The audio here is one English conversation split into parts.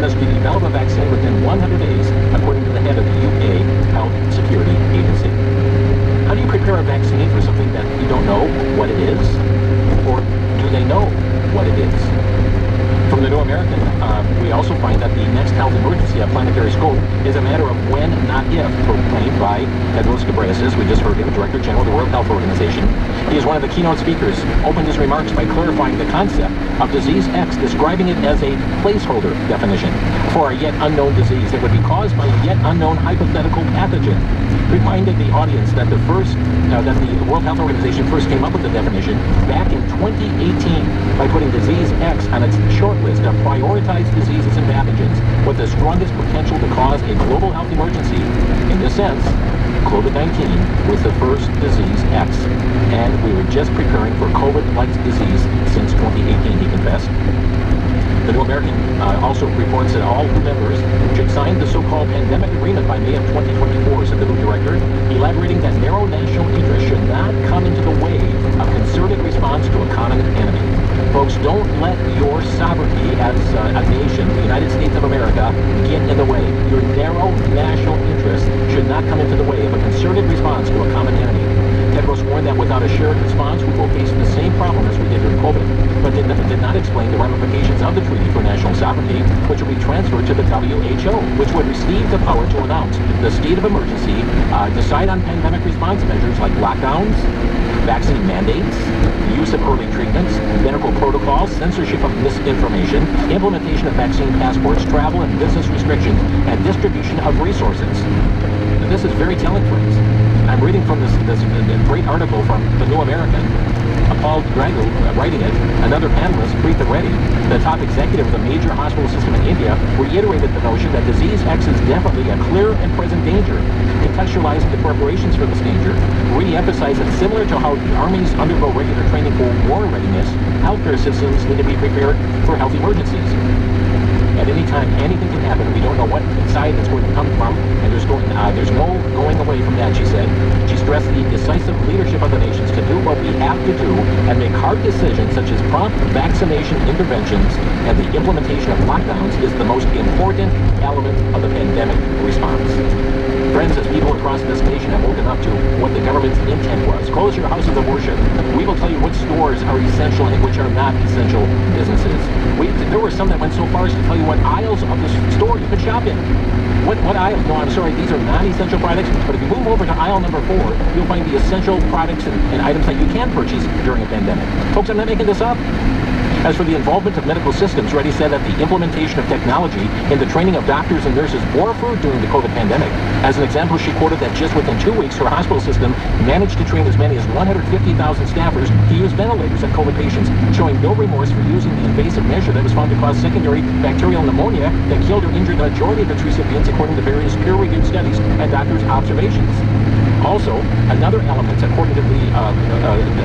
managed to develop a vaccine within 100 days, according to the head of the UK Health Security Agency. How do you prepare a vaccine for something that you don't know what it is? Or do they know what it is? From the New American, we also find that the next health emergency at planetary scope is a matter of when, not if, proclaimed by Tedros Ghebreyesus. We just heard him, Director General of the World Health Organization. He is one of the keynote speakers, opened his remarks by clarifying the concept of disease X, describing it as a placeholder definition for a yet unknown disease that would be caused by a yet unknown hypothetical pathogen. Reminded the audience that the World Health Organization first came up with the definition back in 2018 by putting disease X on its short list of prioritized diseases and pathogens with the strongest potential to cause a global health emergency. In this sense, COVID-19 was the first disease X, and we were just preparing for COVID-like disease since 2018, he confessed. The New American also reports that all members should sign the so-called pandemic agreement by May of 2024, said the new director, elaborating that narrow national interest should not come into the way of concerted response to a common enemy. Folks, don't let your sovereignty as a nation, the United States of America, get in the way. Your narrow national interest should not come into the way of a concerted response to a common enemy. Tedros warned that without a shared response, we will face the same problem as we did during COVID, but did not explain the ramifications of the Treaty for National Sovereignty, which will be transferred to the WHO, which would receive the power to announce the state of emergency, decide on pandemic response measures like lockdowns, vaccine mandates, use of early treatments, medical protocols, censorship of misinformation, implementation of vaccine passports, travel and business restrictions, and distribution of resources. And this is very telling, friends. I'm reading from this great article from the New American. Paul Drago, writing it, another panelist, Preetha Reddy, the top executive of the major hospital system in India, reiterated the notion that disease X is definitely a clear and present danger, contextualizing the preparations for this danger, re-emphasizing that similar to how the armies undergo regular training for war readiness, healthcare systems need to be prepared for health emergencies. At any time, anything can happen. We don't know what side it's going to come from, and there's no going away from that, she said. She stressed the decisive leadership of the nations to do what we have to do and make hard decisions such as prompt vaccination interventions, and the implementation of lockdowns is the most important element of the pandemic response. Friends, as people across this nation have woken up to what the government's intent was, close your houses of worship. We will tell you which stores are essential and which are not essential businesses. There were some that went so far as to tell you what aisles of the store you could shop in. What aisles? No, I'm sorry, these are non-essential products, but if you move over to aisle number 4, you'll find the essential products and items that you can purchase during a pandemic. Folks, I'm not making this up. As for the involvement of medical systems, Reddy said that the implementation of technology in the training of doctors and nurses bore fruit during the COVID pandemic. As an example, she quoted that just within 2 weeks, her hospital system managed to train as many as 150,000 staffers to use ventilators at COVID patients, showing no remorse for using the invasive measure that was found to cause secondary bacterial pneumonia that killed or injured the majority of its recipients, according to various peer-reviewed studies and doctors' observations. Also, another element, according to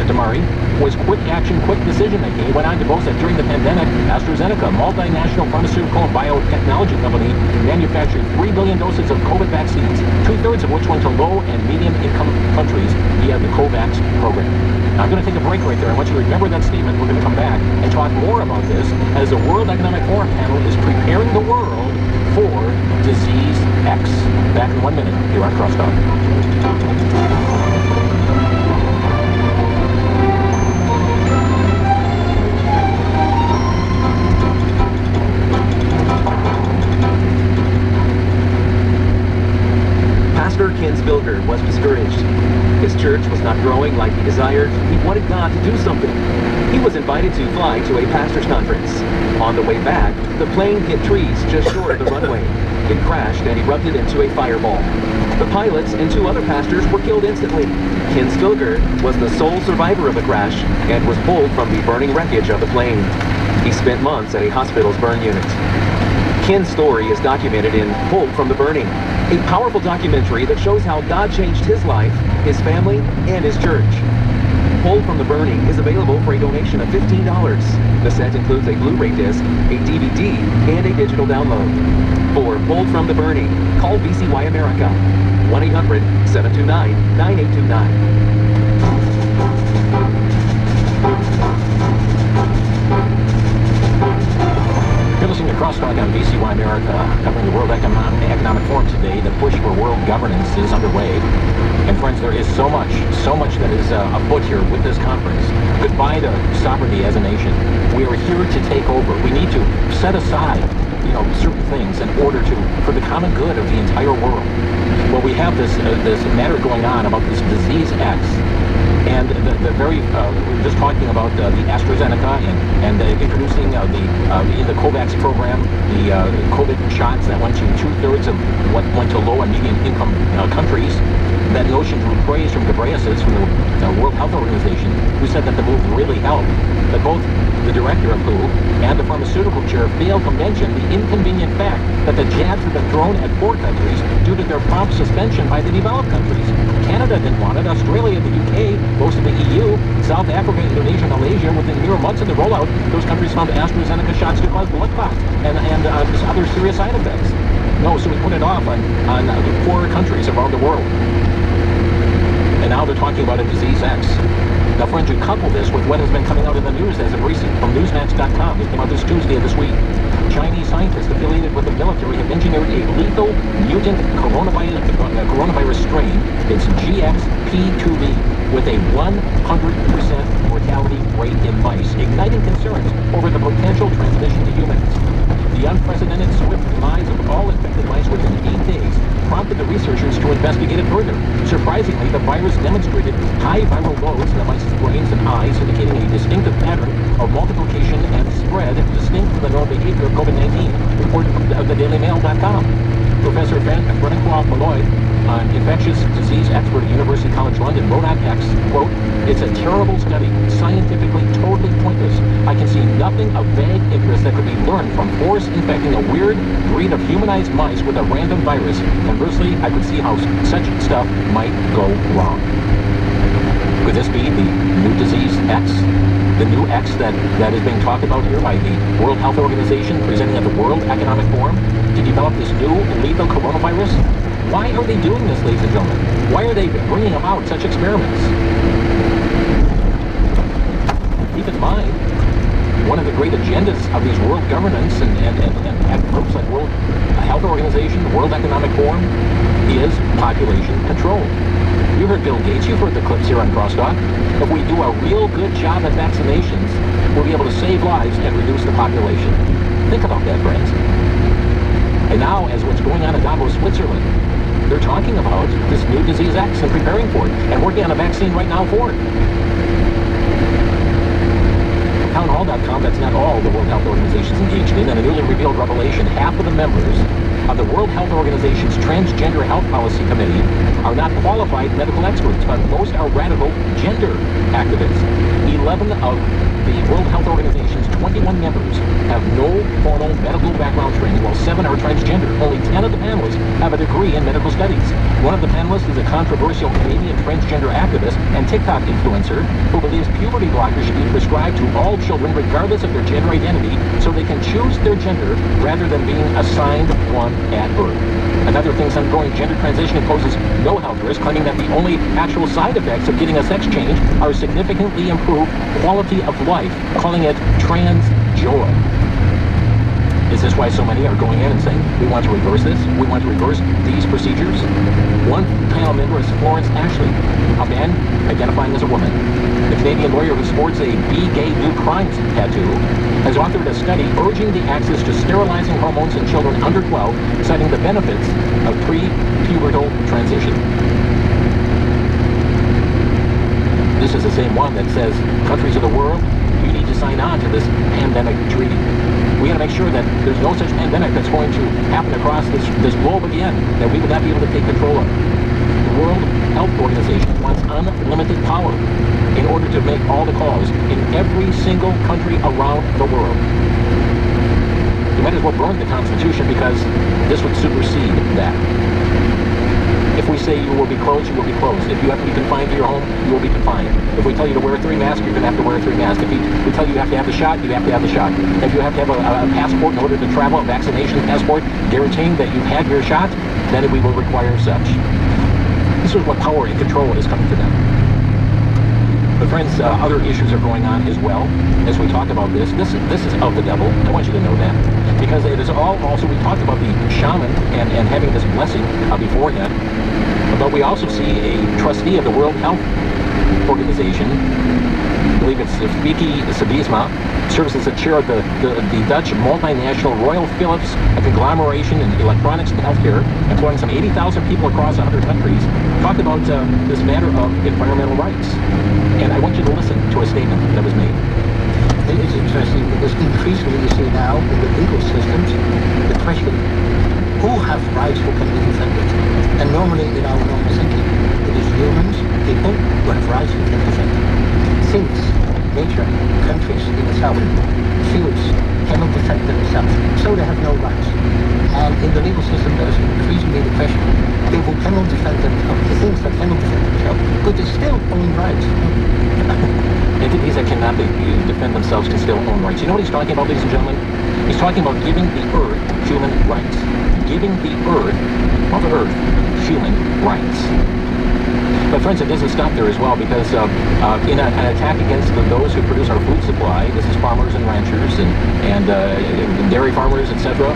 Damari, was quick action, quick decision making. He went on to boast that during the pandemic, AstraZeneca, a multinational pharmaceutical and biotechnology company, manufactured 3 billion doses of COVID vaccines, 2/3 of which went to low and medium income countries via the COVAX program. Now, I'm going to take a break right there. I want you to remember that statement. We're going to come back and talk more about this as the World Economic Forum panel is preparing the world for disease X. Back in 1 minute here on Crosstalk. Pastor Ken Spilger was discouraged. His church was not growing like he desired. He wanted God to do something. He was invited to fly to a pastor's conference. On the way back, the plane hit trees just short of the runway. It crashed and erupted into a fireball. The pilots and 2 other pastors were killed instantly. Ken Spilger was the sole survivor of the crash and was pulled from the burning wreckage of the plane. He spent months at a hospital's burn unit. Ken's story is documented in Pulled from the Burning, a powerful documentary that shows how God changed his life, his family, and his church. Pulled from the Burning is available for a donation of $15. The set includes a Blu-ray disc, a DVD, and a digital download. For Pulled from the Burning, call VCY America, 1-800-729-9829. You're listening to Crosstalk on VCY America, covering the World Economic Forum today. The push for world governance is underway. And friends, there is so much that is afoot here with this conference. Goodbye to sovereignty as a nation. We are here to take over. We need to set aside, certain things in order for the common good of the entire world. Well, we have this matter going on about this disease X. And we're just talking about the AstraZeneca and introducing in the COVAX program, the COVID shots that went to 2/3 of what went to low and medium income countries. That notion drew praise from Ghebreyesus, from the World Health Organization, who said that the move really helped. But both the director of WHO and the pharmaceutical chair failed to mention the inconvenient fact that the jabs have been thrown at poor countries due to their prompt suspension by the developed countries. Canada didn't want it, Australia, the UK, most of the EU, South Africa, Indonesia, Malaysia. Within mere months of the rollout, those countries found AstraZeneca shots to cause blood clots and other serious side effects. No, so we put it off on the poorer countries around the world. And now they're talking about a disease X. Now, friends, you couple this with what has been coming out in the news as of recent from Newsmax.com. This came out this Tuesday of this week. Chinese scientists affiliated with the military have engineered a lethal mutant coronavirus strain. It's GXP2B with a 100% mortality rate in mice, igniting concerns over the potential transmission to humans. The unprecedented swift demise of all infected mice within 8 days prompted the researchers to investigate it further. Surprisingly, the virus demonstrated high viral loads in the mice's brains and eyes, indicating a distinctive pattern of multiplication and spread distinct from the normal behavior of COVID-19, reported from the DailyMail.com. Professor Francois Malloy, an infectious disease expert at University College London, wrote on X, quote, "It's a terrible study, scientifically totally pointless. I can see nothing of vague interest that could be learned from force infecting a weird breed of humanized mice with a random virus. Conversely, I could see how such stuff might go wrong." Could this be the new disease X? The new X that is being talked about here by the World Health Organization, presenting at the World Economic Forum, to develop this new lethal coronavirus? Why are they doing this, ladies and gentlemen? Why are they bringing about such experiments? Keep in mind, one of the great agendas of these world governance and groups like World Health Organization, the World Economic Forum, is population control. You heard Bill Gates, you've heard the clips here on Crosstalk. If we do a real good job at vaccinations, we'll be able to save lives and reduce the population. Think about that, friends. And now, as what's going on in Davos, Switzerland, they're talking about this new disease X and preparing for it, and working on a vaccine right now for it. Townhall.com, that's not all the World Health Organization is engaged in, and a newly revealed revelation, half of the members of the World Health Organization's Transgender Health Policy Committee are not qualified medical experts, but most are radical gender activists. 11 of the World Health Organization's 21 members have no formal medical background training, while 7 are transgender. Only 10 of the panelists have a degree in medical studies. One of the panelists is a controversial Canadian transgender activist and TikTok influencer who believes puberty blockers should be prescribed to all children regardless of their gender identity so they can choose their gender rather than being assigned one at birth. Another thinks undergoing gender transition poses no health risk, claiming that the only actual side effects of getting a sex change are significantly improved quality of life, calling it trans joy. Is this why so many are going in and saying, we want to reverse this? We want to reverse these procedures? One panel member is Florence Ashley, a man identifying as a woman. The Canadian lawyer who sports a Be Gay Do Crimes tattoo has authored a study urging the access to sterilizing hormones in children under 12, citing the benefits of pre-pubertal transition. This is the same one that says, countries of the world, you need to sign on to this pandemic treaty. We got to make sure that there's no such pandemic that's going to happen across this globe again, that we will not be able to take control of. The World Health Organization wants unlimited power in order to make all the calls in every single country around the world. You might as well burn the Constitution, because this would supersede that. If we say you will be closed, you will be closed. If you have to be confined to your home, you will be confined. If we tell you to wear 3 masks, you're going to have to wear 3 masks. If we tell you have to have the shot, you have to have the shot. If you have to have a passport in order to travel, a vaccination passport, guaranteeing that you've had your shot, then we will require such. This is what power and control is coming to them. But friends, other issues are going on as well as we talk about this. This is of the devil. I want you to know that. Because it is all also, we talked about the shaman and having this blessing beforehand. But we also see a trustee of the World Health Organization, I believe it's Vicky Sabisma, serves as the chair of the Dutch multinational Royal Philips, a conglomeration in electronics and healthcare, employing some 80,000 people across 100 countries, talked about this matter of environmental rights. And I want you to listen to a statement that was made. It is interesting because increasingly you see now in the legal systems the question, who have rights, who can be defended? And normally in our normal thinking, it is humans, people, who have rights who can defend. Things, nature, countries in itself, fields, cannot defend themselves, so they have no rights. And in the legal system there is increasingly the question, people cannot defend themselves, the things that cannot defend themselves, but they still own rights. Entities that cannot defend themselves can still own rights. You know what he's talking about, ladies and gentlemen? He's talking about giving the earth human rights. Giving the earth, Mother Earth, human rights. But friends, it doesn't stop there as well, because in an attack against those who produce our food supply, this is farmers and ranchers and dairy farmers, etc.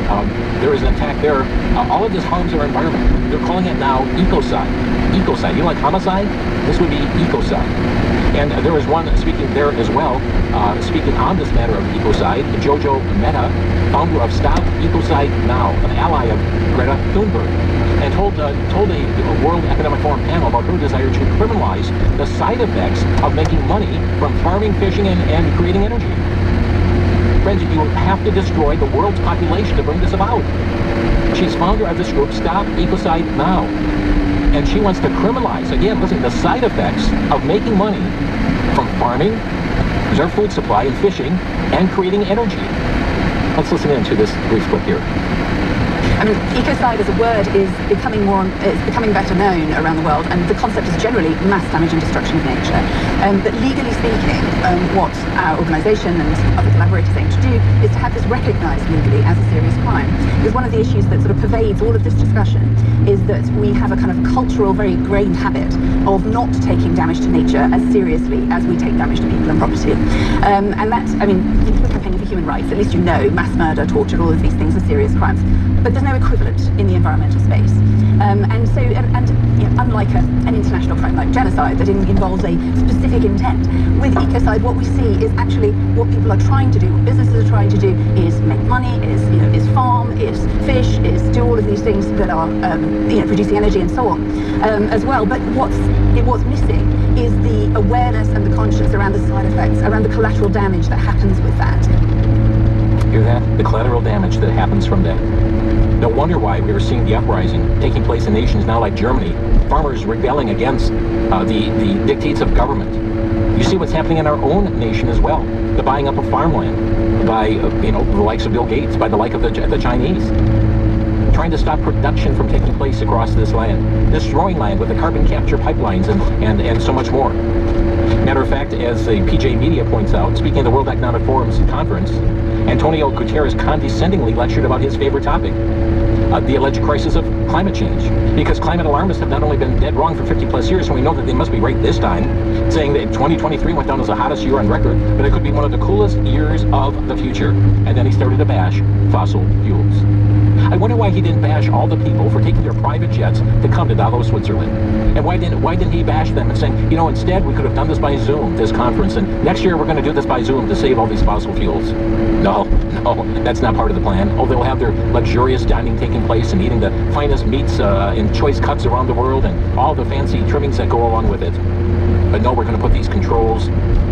There is an attack there. All of this harms our environment. They're calling it now ecocide. Ecocide. You know, like homicide? This would be ecocide. And there was one speaking there as well, speaking on this matter of ecocide, Jojo Mehta, founder of Stop Ecocide Now, an ally of Greta Thunberg, and told a World Economic Forum panel about her desire to criminalize the side effects of making money from farming, fishing, and creating energy. Friends, you have to destroy the world's population to bring this about. She's founder of this group, Stop Ecocide Now. And she wants to criminalize, again, listen, the side effects of making money from farming, reserve food supply, and fishing, and creating energy. Let's listen in to this brief clip here. I mean, ecocide as a word is becoming better known around the world, and the concept is generally mass damage and destruction of nature. But legally speaking, what our organisation and other collaborators aim to do is to have this recognised legally as a serious crime. Because one of the issues that sort of pervades all of this discussion is that we have a kind of cultural, very ingrained habit of not taking damage to nature as seriously as we take damage to people and property. And that, I mean, you're campaigning for human rights, at least you know mass murder, torture, all of these things are serious crimes. But there's no equivalent in the environmental space. And so, you know, unlike an international crime like genocide that involves a specific intent, with ecocide what we see is actually what people are trying to do, what businesses are trying to do is make money, is farm, is fish, is do all of these things that are producing energy and so on as well. But what's missing is the awareness and the conscience around the side effects, around the collateral damage that happens with that. Hear that? The collateral damage that happens from that. No wonder why we are seeing the uprising taking place in nations now like Germany, farmers rebelling against the dictates of government. You see what's happening in our own nation as well. The buying up of farmland by the likes of Bill Gates, by the like of the Chinese, trying to stop production from taking place across this land, destroying land with the carbon capture pipelines and so much more. Matter of fact, as the PJ Media points out, speaking of the World Economic Forum's conference, Antonio Guterres condescendingly lectured about his favorite topic, the alleged crisis of climate change. Because climate alarmists have not only been dead wrong for 50 plus years, and we know that they must be right this time, saying that 2023 went down as the hottest year on record, but it could be one of the coolest years of the future. And then he started to bash fossil fuels. I wonder why he didn't bash all the people for taking their private jets to come to Davos, Switzerland. And why didn't he bash them and saying, instead we could have done this by Zoom, this conference, and next year we're going to do this by Zoom to save all these fossil fuels. No, that's not part of the plan. Oh, they'll have their luxurious dining taking place and eating the finest meats in choice cuts around the world and all the fancy trimmings that go along with it. But no, we're going to put these controls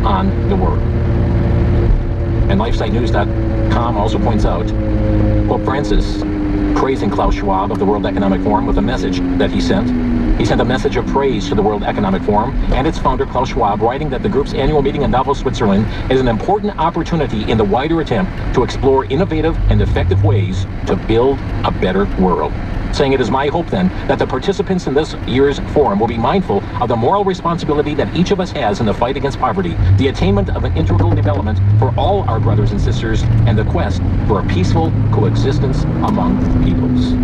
on the world. And LifeSiteNews.com also points out, Pope Francis praising Klaus Schwab of the World Economic Forum with a message that he sent. He sent a message of praise to the World Economic Forum and its founder, Klaus Schwab, writing that the group's annual meeting in Davos, Switzerland is an important opportunity in the wider attempt to explore innovative and effective ways to build a better world. saying, "It is my hope then that the participants in this year's forum will be mindful of the moral responsibility that each of us has in the fight against poverty, the attainment of an integral development for all our brothers and sisters, and the quest for a peaceful coexistence among peoples."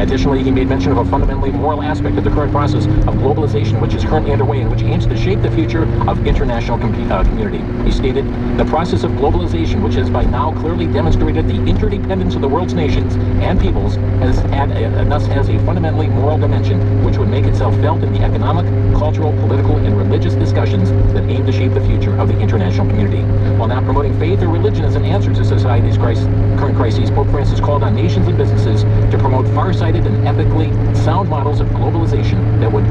Additionally, he made mention of a fundamentally moral aspect of the current process of globalization, which is currently underway and which aims to shape the future of international community. He stated, "The process of globalization, which has by now clearly demonstrated the interdependence of the world's nations and peoples, thus has a fundamentally moral dimension, which would make itself felt in the economic, cultural, political, and religious discussions that aim to shape the future of the international community." While not promoting faith or religion as an answer to society's current crises, Pope Francis called on nations and businesses to promote farsighted and ethically sound models of globalization that would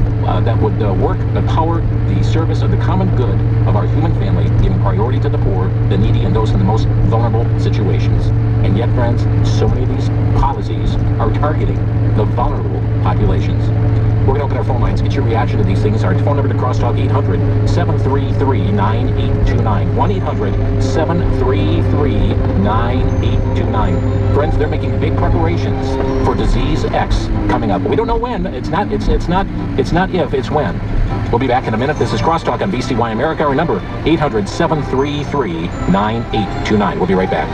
work to power the service of the common good of our human family, giving priority to the poor, the needy, and those in the most vulnerable situations. And yet, friends, so many of these policies are targeting the vulnerable populations. We're going to open our phone lines. Get your reaction to these things. Our phone number to Crosstalk, 800-733-9829. 1-800-733-9829. Friends, they're making big preparations for Disease X coming up. We don't know when. It's not if, it's when. We'll be back in a minute. This is Crosstalk on VCY America. Remember, 800-733-9829. We'll be right back.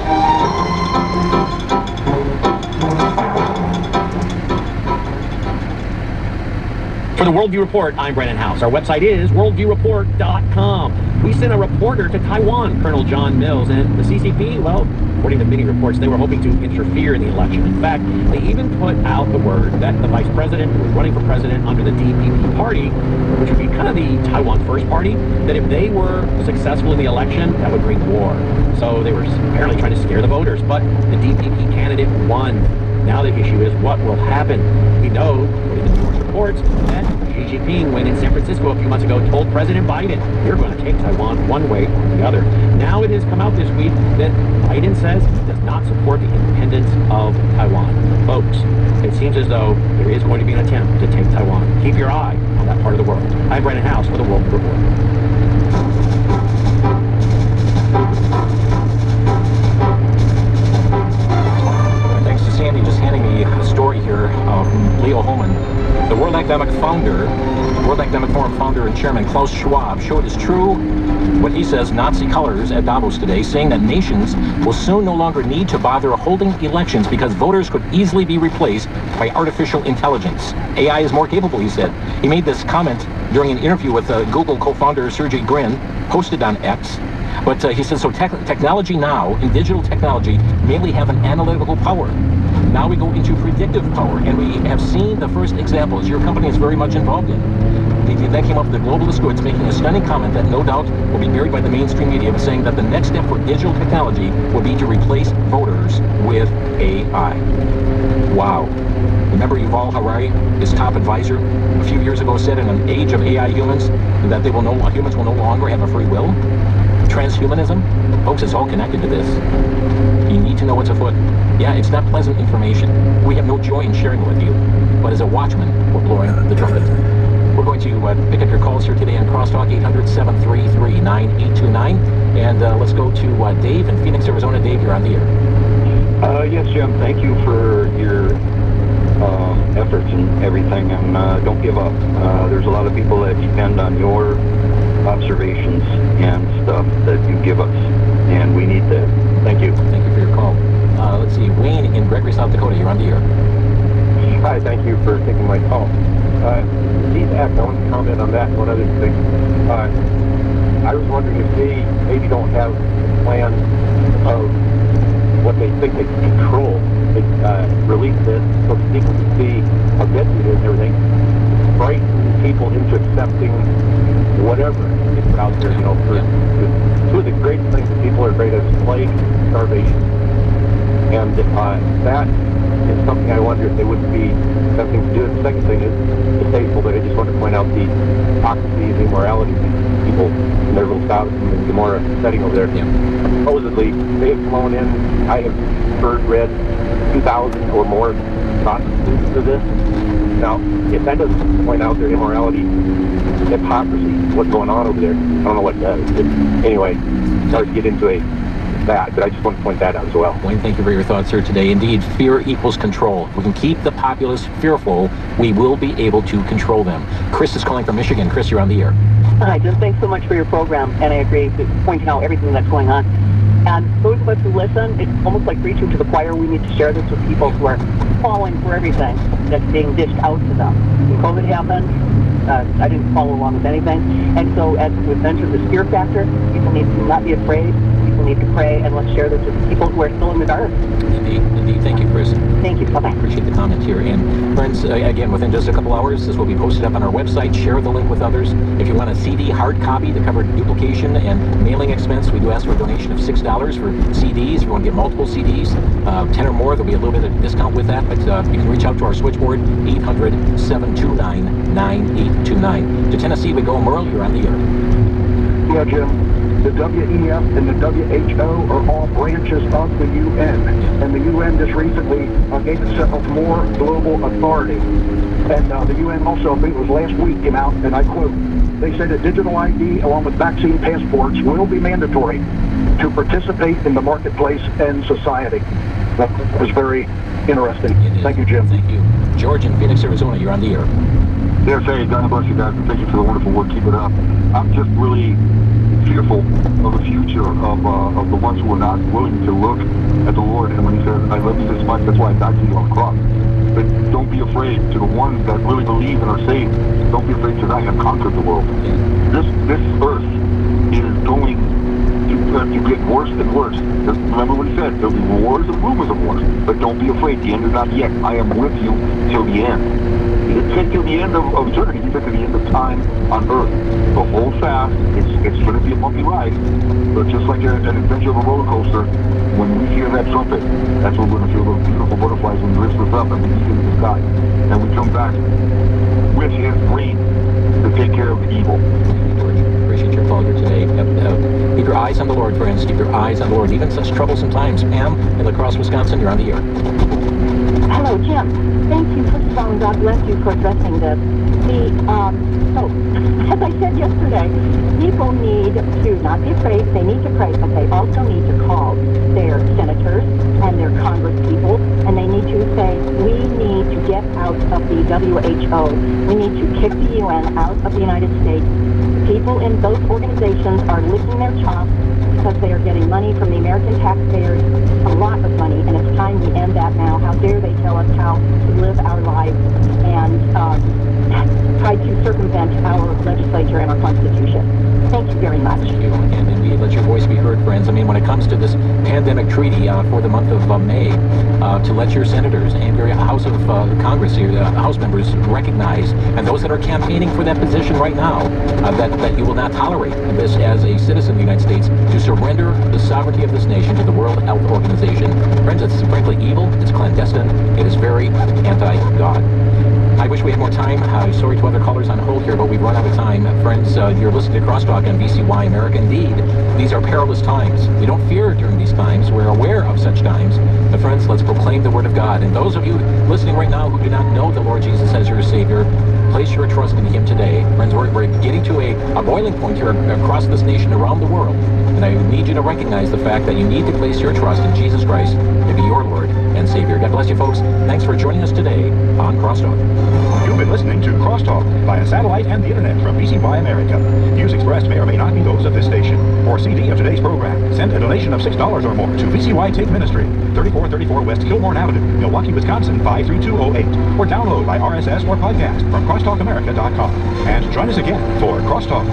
For the Worldview Report, I'm Brennan House. Our website is worldviewreport.com. We sent a reporter to Taiwan, Colonel John Mills, and the CCP, well, according to many reports, they were hoping to interfere in the election. In fact, they even put out the word that the vice president who was running for president under the DPP party, which would be kind of the Taiwan First Party, that if they were successful in the election, that would bring war. So they were apparently trying to scare the voters, but the DPP candidate won. Now the issue is what will happen. We know, according to the reports, that Xi Jinping, when in San Francisco a few months ago, told President Biden, "You're going to take Taiwan one way or the other." Now it has come out this week that Biden says he does not support the independence of Taiwan. Folks, it seems as though there is going to be an attempt to take Taiwan. Keep your eye on that part of the world. I'm Brennan House for the World Report. Sandy just handing me a story here from Leo Hohmann. The World Economic Forum founder and chairman Klaus Schwab showed his true, what he says, Nazi colors at Davos today, saying that nations will soon no longer need to bother holding elections because voters could easily be replaced by artificial intelligence. AI is more capable, he said. He made this comment during an interview with Google co-founder Sergey Brin, posted on X. But he says, so technology now, in digital technology, mainly have an analytical power. Now we go into predictive power, and we have seen the first examples your company is very much involved in. He then came up with the globalist goods, making a stunning comment that no doubt will be buried by the mainstream media, saying that the next step for digital technology will be to replace voters with AI. Wow. Remember Yuval Harari, his top advisor, a few years ago said in an age of AI humans that humans will no longer have a free will? Transhumanism? Folks, it's all connected to this. You need to know what's afoot. Yeah, it's not pleasant information. We have no joy in sharing it with you. But as a watchman, we're blowing the trumpet. We're going to pick up your calls here today on Crosstalk, 800-733-9829. And let's go to Dave in Phoenix, Arizona. Dave, you're on the air. Yes, Jim. Thank you for your efforts and everything. And don't give up. There's a lot of people that depend on your observations and stuff that you give us, and we need that. Thank you. Thank you for your call. Let's see, Wayne in Gregory, South Dakota, you're on the air. Hi, thank you for taking my call. Disease X, I want to comment on that. One other thing. I was wondering if they maybe don't have a plan of what they think they can control. They release this so that people can see how deadly it is and everything. Frighten people into accepting whatever is out there, two of the greatest things that people are afraid of is plague and starvation. And that is something I wonder if they wouldn't be something to do. The second thing is distasteful, but I just want to point out the hypocrisy and immorality of these people in their little Sodom and Gomorrah setting over there. Yeah. Supposedly, they have flown in, I have read 2,000 or more prostitutes for this. Now, if that doesn't point out their immorality, hypocrisy, what's going on over there, I don't know what does. Anyway, it's hard to get into a that. But I just want to point that out as well. Wayne, thank you for your thoughts here today. Indeed, fear equals control. If we can keep the populace fearful, we will be able to control them. Chris is calling from Michigan. Chris, you're on the air. Hi, Jim. Thanks so much for your program, and I agree with pointing out everything that's going on. And those of us who listen, it's almost like preaching to the choir. We need to share this with people who are falling for everything that's being dished out to them. When COVID happened, I didn't follow along with anything. And so as we've mentioned, the fear factor, people need to not be afraid. People need to pray, and let's share this with people who are still in the dark. Indeed. Thank you, Chris. Thank you. Bye-bye. Appreciate the comment here. And friends, again, within just a couple hours, this will be posted up on our website. Share the link with others. If you want a CD hard copy to cover duplication and mailing expense, we do ask for a donation of $6 for CDs. If you want to get multiple CDs, 10 or more, there'll be a little bit of discount with that. But you can reach out to our switchboard, 800-729-9829. To Tennessee we go. Merle, you're on the air. Yeah, Jim. The WEF and the WHO are all branches of the UN. And the UN just recently gave itself more global authority. And the UN also, I think it was last week, came out, and I quote, they said that digital ID along with vaccine passports will be mandatory to participate in the marketplace and society. That was very interesting. Thank you, Jim. Thank you. George in Phoenix, Arizona, you're on the air. Yes, hey, God bless you guys, and thank you for the wonderful work. Keep it up. I'm just really fearful of the future of the ones who are not willing to look at the Lord. And when he says, I love you this much, that's why I died for you on the cross. But don't be afraid to the ones that really believe and are saved. Don't be afraid because I have conquered the world. This earth is going to get worse and worse. Just remember what he said, there'll be wars and rumors of wars. But don't be afraid, the end is not yet. I am with you till the end. He said till the end of eternity. He said to the end of time on earth. So hold fast. It's going to be a bumpy ride. But just like an adventure of a roller coaster, when we hear that trumpet, that's when we're going to feel those beautiful butterflies when he lifts us up and we see in the sky. And we come back with his reign to take care of the evil. George, appreciate your call here today. Keep your eyes on the Lord, friends. Keep your eyes on the Lord, even in such troublesome times. Pam in La Crosse, Wisconsin, you're on the air. Hello, Jim. Thank you, first of all, and God bless you for addressing this. So, as I said yesterday, people need to not be afraid. They need to pray, but they also need to call their senators and their congresspeople, and they need to say, we need to get out of the WHO. We need to kick the UN out of the United States. People in those organizations are licking their chops because they are getting money from the American taxpayers, a lot of money, and it's time we end that now. How dare they tell us how to live our lives and try to circumvent our legislature and our Constitution. Thank you very much. Thank you, and indeed, let your voice be heard, friends. I mean, when it comes to this pandemic treaty for the month of May, to let your senators and your House of Congress, your House members recognize, and those that are campaigning for that position right now, that you will not tolerate this as a citizen of the United States, to surrender the sovereignty of this nation to the World Health Organization. Friends, it's frankly evil, it's clandestine, it is very anti-God. I wish we had more time. Sorry to other callers on hold here, but we've run out of time. Friends, you're listening to Crosstalk on VCY America. Indeed, these are perilous times. We don't fear during these times. We're aware of such times. But friends, let's proclaim the Word of God. And those of you listening right now who do not know the Lord Jesus as your Savior, place your trust in Him today. Friends, we're getting to a boiling point here across this nation, around the world. And I need you to recognize the fact that you need to place your trust in Jesus Christ to be your Lord and Savior. God bless you, folks. Thanks for joining us today on Crosstalk. You've been listening to Crosstalk via satellite and the internet from VCY America. Views expressed may or may not be those of this station. For a CD of today's program, send a donation of $6 or more to VCY Take Ministry, 3434 West Kilbourne Avenue, Milwaukee, Wisconsin, 53208. Or download by RSS or podcast from crosstalkamerica.com. And join us again for Crosstalk.